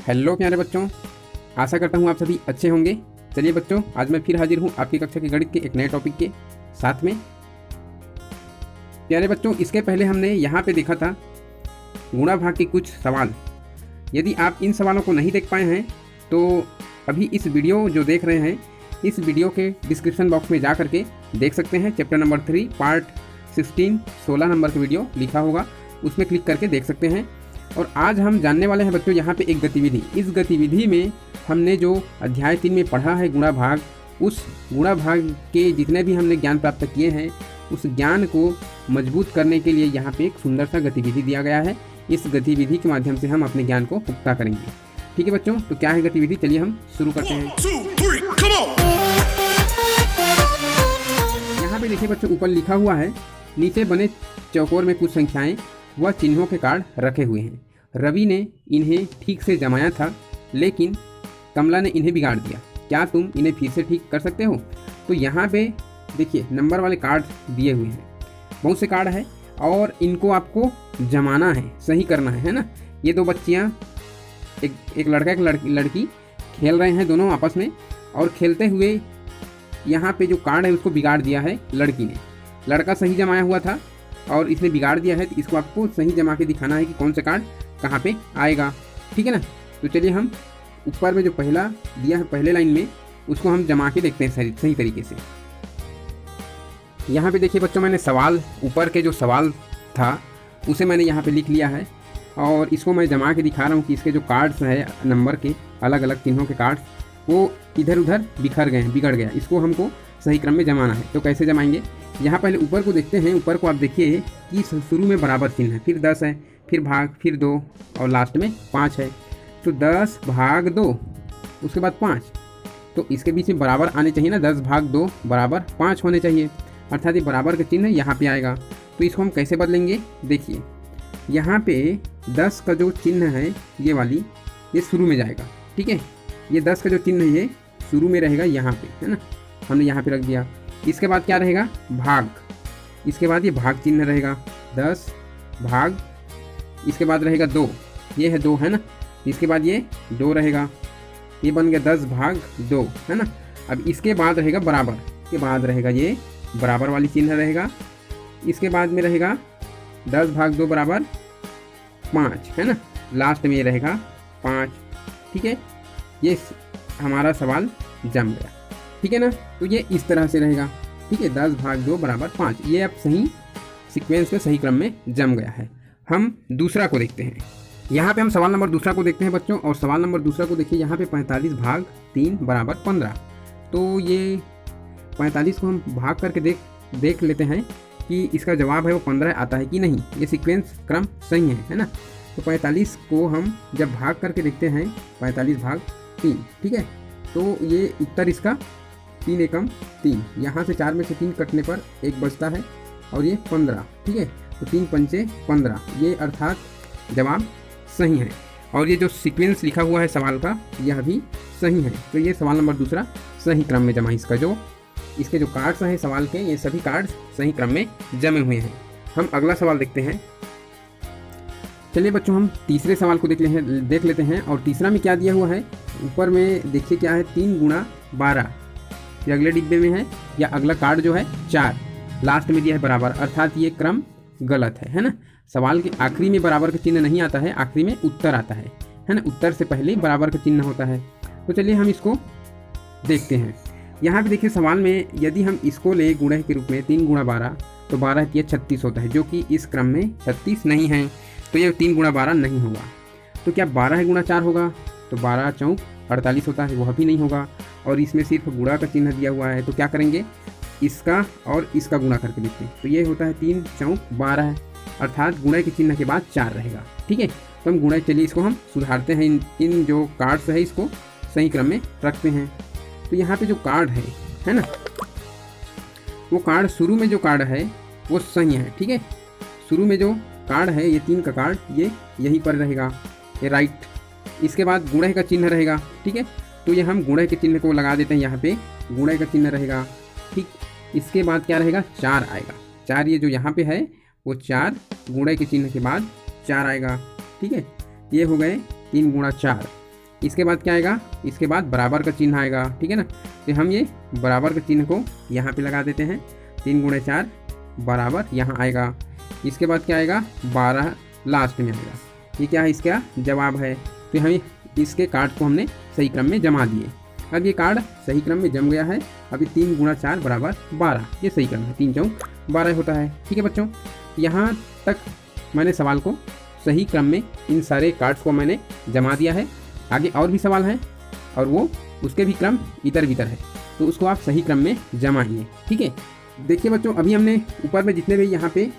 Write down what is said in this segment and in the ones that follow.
Hello प्यारे बच्चों, आशा करता हूँ आप सभी अच्छे होंगे। चलिए बच्चों, आज मैं फिर हाजिर हूँ आपकी कक्षा के गणित के एक नए टॉपिक के साथ में। प्यारे बच्चों, इसके पहले हमने यहाँ पे देखा था गुणा भाग के कुछ सवाल। यदि आप इन सवालों को नहीं देख पाए हैं तो अभी इस वीडियो जो देख रहे हैं, इस वीडियो के डिस्क्रिप्शन बॉक्स में जा करके देख सकते हैं। चैप्टर नंबर 3 पार्ट 16 नंबर का वीडियो लिखा होगा, उसमें क्लिक करके देख सकते हैं। और आज हम जानने वाले हैं बच्चों यहाँ पे एक गतिविधि। इस गतिविधि में हमने जो अध्याय 3 में पढ़ा है गुणा भाग, उस गुणा भाग के जितने भी हमने ज्ञान प्राप्त किए हैं, उस ज्ञान को मजबूत करने के लिए यहाँ पे एक सुंदर सा गतिविधि दिया गया है। इस गतिविधि के माध्यम से हम अपने ज्ञान को पुख्ता करेंगे। ठीक है बच्चों, तो क्या है गतिविधि, चलिए हम शुरू करते हैं। यहाँ पे देखिए बच्चों, ऊपर लिखा हुआ है नीचे बने चौकोर में कुछ संख्याएं व चिन्हों के कार्ड रखे हुए हैं। रवि ने इन्हें ठीक से जमाया था, लेकिन कमला ने इन्हें बिगाड़ दिया। क्या तुम इन्हें फिर से ठीक कर सकते हो? तो यहाँ पे देखिए नंबर वाले कार्ड दिए हुए हैं, बहुत से कार्ड है और इनको आपको जमाना है, सही करना है ना। ये दो बच्चियाँ, एक लड़का एक लड़की खेल रहे हैं दोनों आपस में, और खेलते हुए यहाँ पे जो कार्ड है उसको बिगाड़ दिया है लड़की ने। लड़का सही जमाया हुआ था और इसने बिगाड़ दिया है, तो इसको आपको सही जमा के दिखाना है कि कौन सा कार्ड कहाँ पे आएगा। ठीक है ना। तो चलिए हम ऊपर में जो पहला दिया है पहले लाइन में, उसको हम जमा के देखते हैं सही तरीके से। यहाँ पे देखिए बच्चों, मैंने सवाल, ऊपर के जो सवाल था उसे मैंने यहाँ पे लिख लिया है और इसको मैं जमा के दिखा रहा हूँ कि इसके जो कार्ड्स है नंबर के, अलग अलग चिन्हों के कार्ड्स, वो इधर उधर बिखर गए हैं, बिगड़ गया। इसको हमको सही क्रम में जमाना है। तो कैसे जमाएंगे? यहाँ पहले ऊपर को देखते हैं। ऊपर को आप देखिए कि शुरू में बराबर चिन्ह है, फिर 10 है, फिर भाग, फिर 2 और लास्ट में 5 है। तो 10 भाग 2, उसके बाद 5, तो इसके बीच में बराबर आने चाहिए ना। 10 भाग 2 बराबर 5 होने चाहिए, अर्थात ये बराबर का चिन्ह यहाँ पे आएगा। तो इसको हम कैसे बदलेंगे? देखिए यहाँ पे 10 का जो चिन्ह है ये वाली, ये शुरू में जाएगा। ठीक है, ये 10 का जो चिन्ह है ये शुरू में रहेगा यहाँ पे, है ना। हमने यहाँ पे रख दिया। इसके बाद क्या रहेगा? भाग। इसके बाद ये भाग चिन्ह रहेगा, 10 भाग, इसके बाद रहेगा 2, ये है 2, है ना। इसके बाद ये 2 रहेगा, ये बन गया 10 भाग 2, है ना। अब इसके बाद रहेगा बराबर, के बाद रहेगा ये बराबर वाली चिन्ह रहेगा। इसके बाद में रहेगा 10 भाग 2 बराबर 5, है ना। लास्ट में ये रहेगा 5। ठीक है, ये हमारा सवाल जम गया। ठीक है ना। तो ये इस तरह से रहेगा। ठीक है, 10 भाग 2 बराबर 5, ये अब सही सीक्वेंस में, सही क्रम में जम गया है। हम दूसरा को देखते हैं। यहाँ पे हम सवाल नंबर दूसरा को देखते हैं बच्चों, और सवाल नंबर दूसरा को देखिए। यहाँ पे 45 भाग 3 बराबर 15। तो ये 45 को हम भाग करके देख लेते हैं कि इसका जवाब है वो 15 आता है कि नहीं। ये सीक्वेंस क्रम सही है ना। तो 45 को हम जब भाग करके देखते हैं, 45 भाग 3, ठीक है, तो ये उत्तर इसका 3 एकम 3। यहाँ से 4 में से 3 कटने पर 1 बचता है और ये 15। ठीक है, तो 3 पंचे 15, ये अर्थात जवाब सही है। और ये जो सीक्वेंस लिखा हुआ है सवाल का, यह भी सही है। तो ये सवाल नंबर दूसरा सही क्रम में जमा। इसके जो कार्ड्स हैं सवाल के, ये सभी कार्ड्स सही क्रम में जमे हुए हैं। हम अगला सवाल देखते हैं। चलिए बच्चों, हम तीसरे सवाल को देख लेते हैं। और तीसरा में क्या दिया हुआ है? ऊपर में देखिए क्या है, 3 गुणा 12, ये अगले डिब्बे में है, या अगला कार्ड जो है 4, लास्ट में दिया है बराबर, अर्थात ये क्रम गलत है ना। सवाल के आखिरी में बराबर का चिन्ह नहीं आता है, आखिरी में उत्तर आता है ना। उत्तर से पहले बराबर का चिन्ह होता है। तो चलिए हम इसको देखते हैं। यहाँ पे देखिए सवाल में यदि हम इसको ले गुणा के रूप में, 3 गुणा 12, तो 12 की 36 होता है, जो कि इस क्रम में 36 नहीं है। तो ये 3 गुणा 12 नहीं होगा। तो क्या 12 गुणा 4 होगा? तो 12 चौक 48 होता है, वह भी नहीं होगा। और इसमें सिर्फ गुणा का चिन्ह दिया हुआ है, तो क्या करेंगे? इसका और इसका गुणा करके देखते हैं। तो ये होता है 3 चौक 12 है, अर्थात गुणा के चिन्ह के बाद 4 रहेगा। ठीक है, तो हम गुणा, चलिए इसको हम सुधारते हैं। इन जो कार्ड्स है इसको सही क्रम में रखते हैं। तो यहाँ पे जो कार्ड है ना, वो कार्ड शुरू में जो कार्ड है वो सही है। ठीक है, शुरू में जो कार्ड है, ये 3 का कार्ड, ये यहीं पर रहेगा, ये राइट। इसके बाद गुणा का चिन्ह रहेगा। ठीक है, तो ये हम गुणा के चिन्ह को लगा देते हैं, यहाँ पे गुणा का चिन्ह रहेगा। ठीक, इसके बाद क्या रहेगा? 4 आएगा। 4 ये जो यहाँ पे है वो 4, गुणा के चिन्ह के बाद 4 आएगा। ठीक है, ये हो गए 3 गुणा 4। इसके बाद क्या आएगा, इसके बाद बराबर का चिन्ह आएगा, ठीक है ना। तो हम ये बराबर के चिन्ह को यहाँ पे लगा देते हैं, 3 × 4 बराबर यहाँ आएगा। इसके बाद क्या आएगा, 12 लास्ट में आएगा। ये क्या है, इसका जवाब है। तो हम इसके कार्ड को हमने सही क्रम में जमा दिए। अब ये कार्ड सही क्रम में जम गया है। अभी 3 × 4 बराबर 12, ये सही क्रम है, 3 × 4 12 होता है, ठीक है बच्चों। यहाँ तक मैंने सवाल को सही क्रम में इन सारे कार्ड्स को मैंने जमा दिया है। आगे और भी सवाल हैं और वो उसके भी क्रम इधर भीतर है, तो उसको आप सही क्रम में जमाइए, ठीक है। देखिए बच्चों, अभी हमने ऊपर में जितने भी यहाँ पे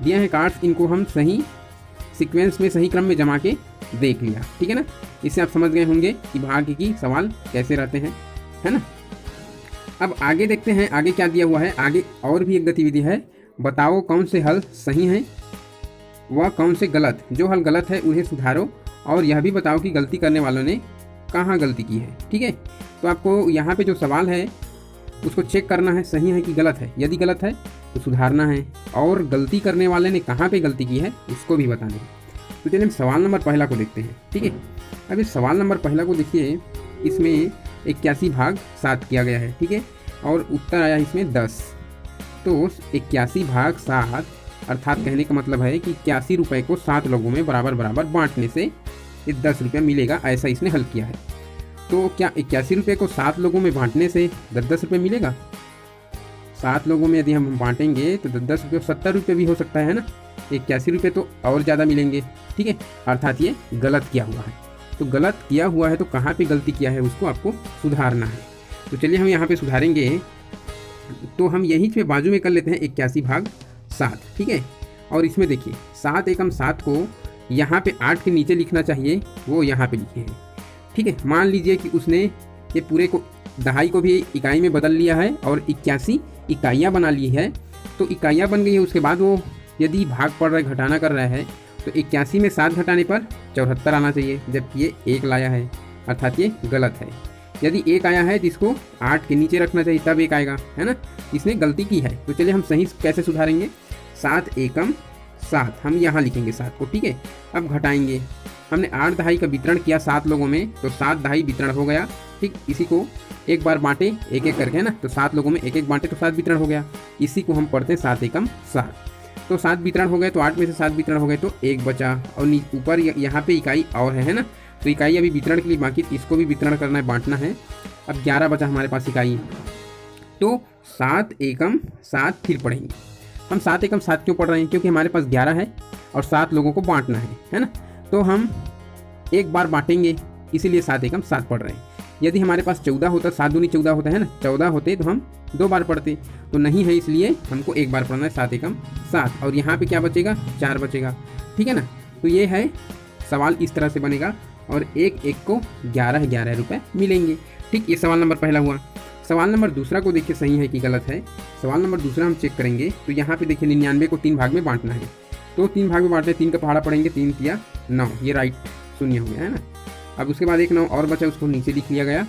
दिए हैं कार्ड्स, इनको हम सही सीक्वेंस में सही क्रम में जमा के देख लिया, ठीक है ना। इससे आप समझ गए होंगे कि भाग्य की सवाल कैसे रहते हैं, है ना। अब आगे देखते हैं, आगे क्या दिया हुआ है। आगे और भी एक गतिविधि है, बताओ कौन से हल सही हैं व कौन से गलत। जो हल गलत है उन्हें सुधारो और यह भी बताओ कि गलती करने वालों ने कहाँ गलती की है, ठीक है। तो आपको यहाँ पे जो सवाल है उसको चेक करना है, सही है कि गलत है। यदि गलत है तो सुधारना है, और गलती करने वाले ने कहाँ पे गलती की है उसको भी बताना है। तो चलिए हम सवाल नंबर पहला को देखते हैं, ठीक है। अब इस सवाल नंबर पहला को देखिए, इसमें 81/7 किया गया है, ठीक है, और उत्तर आया इसमें 10। तो 81/7 अर्थात कहने का मतलब है कि 81 रुपये को 7 लोगों में बराबर बराबर बांटने से ये 10 रुपये मिलेगा, ऐसा इसने हल किया है। तो क्या 81 रुपये को 7 लोगों में बांटने से 10 रुपये मिलेगा? 7 लोगों में यदि हम बांटेंगे तो 10 रुपये 70 रुपये भी हो सकता है ना। 81 रुपये तो और ज़्यादा मिलेंगे, ठीक है। अर्थात ये गलत किया हुआ है। तो गलत किया हुआ है तो कहाँ पे गलती किया है उसको आपको सुधारना है। तो चलिए हम यहाँ पे सुधारेंगे। तो हम यहीं पे बाजू में कर लेते हैं 81/7, ठीक है। और इसमें देखिए 7 एकम 7 को यहाँ पे 8 के नीचे लिखना चाहिए, वो यहाँ पे लिखे हैं, ठीक है। मान लीजिए कि उसने ये पूरे को दहाई को भी इकाई में बदल लिया है और 81 इकाइयाँ बना ली है। तो इकाइयाँ बन गई है, उसके बाद वो यदि भाग पड़ रहा है, घटाना कर रहा है, तो 81 में 7 घटाने पर 74 आना चाहिए, जबकि ये 1 लाया है, अर्थात ये गलत है। यदि 1 आया है तो इसको 8 के नीचे रखना चाहिए, तब 1 आएगा, है ना। इसने गलती की है। तो चलिए हम सही कैसे सुधारेंगे। 7 एकम 7 हम यहाँ लिखेंगे 7 को, ठीक है। अब घटाएंगे, हमने 8 दहाई का वितरण किया 7 लोगों में, तो 7 दहाई वितरण हो गया, ठीक। इसी को एक बार बांटे एक एक करके, है ना। तो 7 लोगों में एक एक बांटे तो 7 वितरण हो गया। इसी को हम पढ़ते हैं 7 एकम 7। तो 7 वितरण हो गए, तो 8 में से 7 वितरण हो गए तो 1 बचा, और ऊपर यहाँ पे इकाई और है ना। तो इकाई अभी वितरण के लिए बाकी, इसको भी वितरण करना है, बांटना है। अब 11 बचा हमारे पास इकाई। तो 7 एकम 7 फिर पढ़ेंगे हम। 7 एकम 7 क्यों पढ़ रहे हैं? क्योंकि हमारे पास 11 है और 7 लोगों को बांटना है ना। तो हम एक बार बांटेंगे, इसीलिए 7 एकम 7 पढ़ रहे हैं। यदि हमारे पास 14 होता, 7 दूनी 14 होता है ना, 14 होते तो हम 2 बार पढ़ते, तो नहीं है, इसलिए हमको एक बार पढ़ना है 7 एकम 7। और यहाँ पे क्या बचेगा? 4 बचेगा, ठीक है ना। तो ये है सवाल, इस तरह से बनेगा और एक एक को 11 रुपये मिलेंगे, ठीक। ये सवाल नंबर पहला हुआ। सवाल नंबर दूसरा को देखिए सही है कि गलत है। सवाल नंबर दूसरा हम चेक करेंगे। तो यहाँ पे देखिए 99 को 3 भाग में बांटना है। तो 3 भाग में बांटते, 3 का पहाड़ा पड़ेंगे, 3 तिया 9, ये राइट शून्य हो गया, है ना। अब उसके बाद एक 9 और बचा, उसको नीचे लिख लिया गया,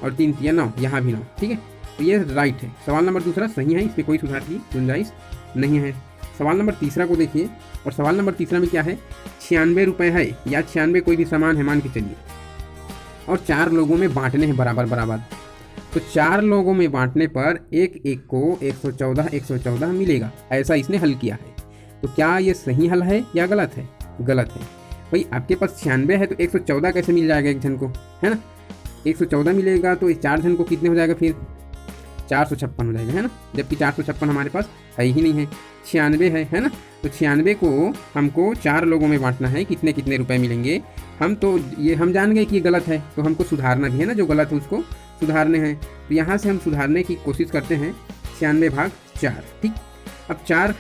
और 3 तिया 9, यहाँ भी 9, ठीक है। तो ये राइट है। सवाल नंबर दूसरा सही है, इस पर कोई सुधार की गुंजाइश नहीं है। सवाल नंबर तीसरा को देखिए, और सवाल नंबर तीसरा में क्या है? 96 रुपये है, या 96 कोई भी सामान है मान के चलिए, और 4 लोगों में बांटने हैं बराबर बराबर। तो 4 लोगों में बांटने पर एक एक को 114 मिलेगा, ऐसा इसने हल किया है। तो क्या ये सही हल है या गलत है? गलत है। भाई आपके पास 96 है तो 114 कैसे मिल जाएगा एक जन को, है ना। 114 मिलेगा तो इस 4 जन को कितने हो जाएगा फिर? 456 हो जाएगा, है ना। जबकि 456 हमारे पास है ही नहीं है, 96 है ना। तो 96 को हमको 4 लोगों में बांटना है, कितने कितने रुपए मिलेंगे। हम तो ये हम जान गए कि ये गलत है, तो हमको सुधारना भी है ना, जो गलत है उसको सुधारने हैं। तो यहाँ से हम सुधारने की कोशिश करते हैं। 96/4, ठीक। अब 4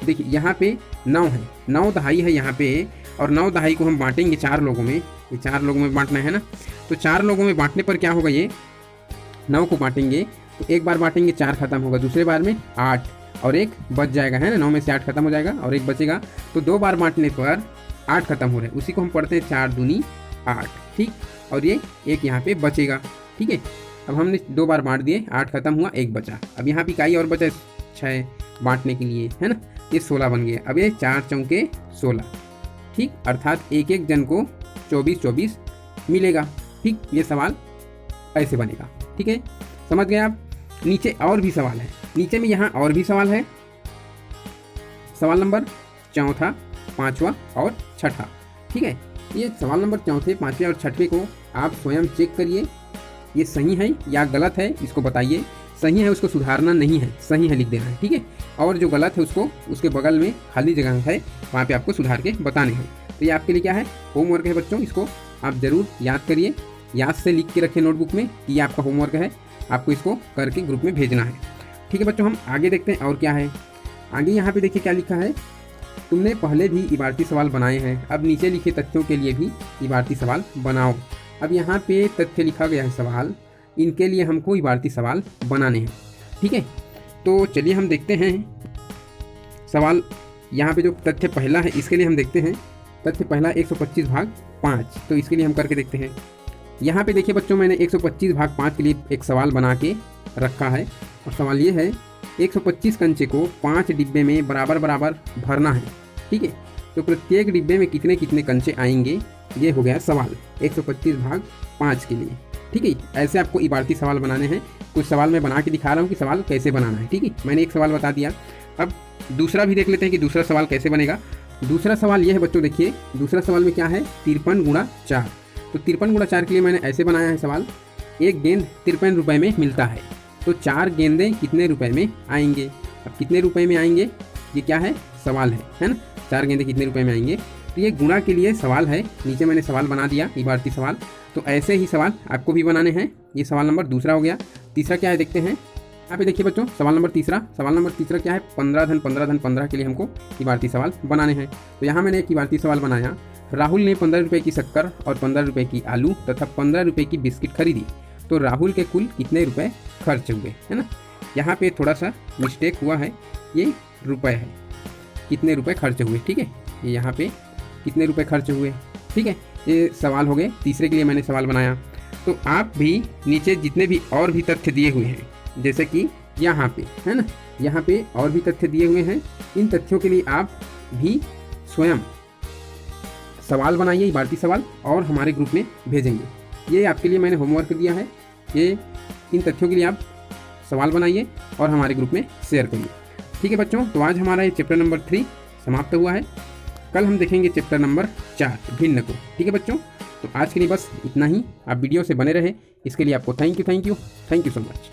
देखिए यहाँ पे 9 है, 9 दहाई है यहाँ पे, और 9 दहाई को हम बांटेंगे 4 लोगों में। ये 4 लोगों में बांटना है ना। तो 4 लोगों में बांटने पर क्या होगा? ये 9 को बांटेंगे तो एक बार बांटेंगे 4 खत्म होगा, दूसरे बार में 8 और 1 बच जाएगा, है ना। 9 में से 8 खत्म हो जाएगा और 1 बचेगा, तो 2 बार बांटने पर 8 खत्म हो रहे हैं। उसी को हम पढ़ते हैं 4 दूनी 8, ठीक। और ये 1 यहाँ पे बचेगा, ठीक है। अब हमने 2 बार बांट दिए, 8 खत्म हुआ, 1 बचा। अब यहाँ पे इकाई और बचा 6 बांटने के लिए, है ना। ये 16 बन गया। अब ये 4 चौके 16, ठीक। अर्थात एक एक जन को 24 मिलेगा, ठीक, ये सवाल ऐसे बनेगा। ठीक है, समझ गए आप। नीचे और भी सवाल है, नीचे में यहाँ और भी सवाल है, सवाल नंबर चौथा, पाँचवा और छठा। ठीक है, ये सवाल नंबर चौथे, पाँचवें और छठवें को आप स्वयं चेक करिए, ये सही है या गलत है, इसको बताइए। सही है उसको सुधारना नहीं है, सही है लिख देना है। ठीक है, और जो गलत है उसको उसके बगल में खाली जगह है, वहाँ पे आपको सुधार के बताने हैं। तो ये आपके लिए क्या है, होमवर्क है बच्चों, इसको आप ज़रूर याद करिए, याद से लिख के रखिए नोटबुक में कि ये आपका होमवर्क है, आपको इसको करके ग्रुप में भेजना है। ठीक है बच्चों, हम आगे देखते हैं और क्या है। आगे यहाँ पे देखिए क्या लिखा है, तुमने पहले भी इबारती सवाल बनाए हैं, अब नीचे लिखे तथ्यों के लिए भी इबारती सवाल बनाओ। अब यहाँ पे तथ्य लिखा गया है सवाल, इनके लिए हमको इबारती सवाल बनाने हैं। ठीक है, तो चलिए हम देखते हैं सवाल। यहाँ पे जो तथ्य पहला है इसके लिए हम देखते हैं, तथ्य पहला 125 भाग 5, तो इसके लिए हम करके देखते हैं। यहाँ पे देखिए बच्चों, मैंने 125 भाग 5 के लिए एक सवाल बना के रखा है, और सवाल ये है 125 कंचे को 5 डिब्बे में बराबर बराबर भरना है। ठीक है, तो प्रत्येक डिब्बे में कितने कितने कंचे आएंगे, ये हो गया सवाल 125 भाग 5 के लिए। ठीक है, ऐसे आपको इबारती सवाल बनाने हैं। कुछ सवाल मैं बना के दिखा रहा हूँ कि सवाल कैसे बनाना है। ठीक है, मैंने एक सवाल बता दिया, अब दूसरा भी देख लेते हैं कि दूसरा सवाल कैसे बनेगा। दूसरा सवाल ये है बच्चों, देखिए दूसरा सवाल में क्या है, 53 गुणा 4। तो 53 गुणा 4 के लिए मैंने ऐसे बनाया है सवाल, एक गेंद 53 रुपये में मिलता है, तो 4 गेंदें कितने रुपए में आएंगे। अब कितने रुपए में आएंगे, ये क्या है, सवाल है ना, 4 गेंदें कितने रुपए में आएंगे, तो ये गुणा के लिए सवाल है। नीचे मैंने सवाल बना दिया, इबारती सवाल। तो ऐसे ही सवाल आपको भी बनाने हैं। ये सवाल नंबर दूसरा हो गया। तीसरा क्या है देखते हैं, यहाँ पे देखिए बच्चों, सवाल नंबर तीसरा क्या है, 15 धन 15 धन 15 के लिए हमको इबारती सवाल बनाने हैं। तो यहाँ मैंने एक इबारती सवाल बनाया, राहुल ने 15 रुपये की शक्कर और 15 रुपये की आलू तथा 15 रुपये की बिस्किट खरीदी, तो राहुल के कुल कितने रुपए खर्च हुए, है ना। यहाँ पे थोड़ा सा मिस्टेक हुआ है, ये रुपए है, कितने रुपए खर्च हुए। ठीक है, ये यहाँ पे कितने रुपए खर्च हुए। ठीक है, ये सवाल हो गए। तीसरे के लिए मैंने सवाल बनाया। तो आप भी नीचे जितने भी और भी तथ्य दिए हुए हैं, जैसे कि यहाँ पे है ना, यहाँ पे और भी तथ्य दिए हुए हैं, इन तथ्यों के लिए आप भी स्वयं सवाल बनाइए, इबारती सवाल, और हमारे ग्रुप में भेजेंगे। ये आपके लिए मैंने होमवर्क दिया है, ये इन तथ्यों के लिए आप सवाल बनाइए और हमारे ग्रुप में शेयर करिए। ठीक है बच्चों, तो आज हमारा ये चैप्टर नंबर 3 समाप्त हुआ है। कल हम देखेंगे चैप्टर नंबर 4 भिन्न को। ठीक है बच्चों, तो आज के लिए बस इतना ही। आप वीडियो से बने रहे, इसके लिए आपको थैंक यू सो मच।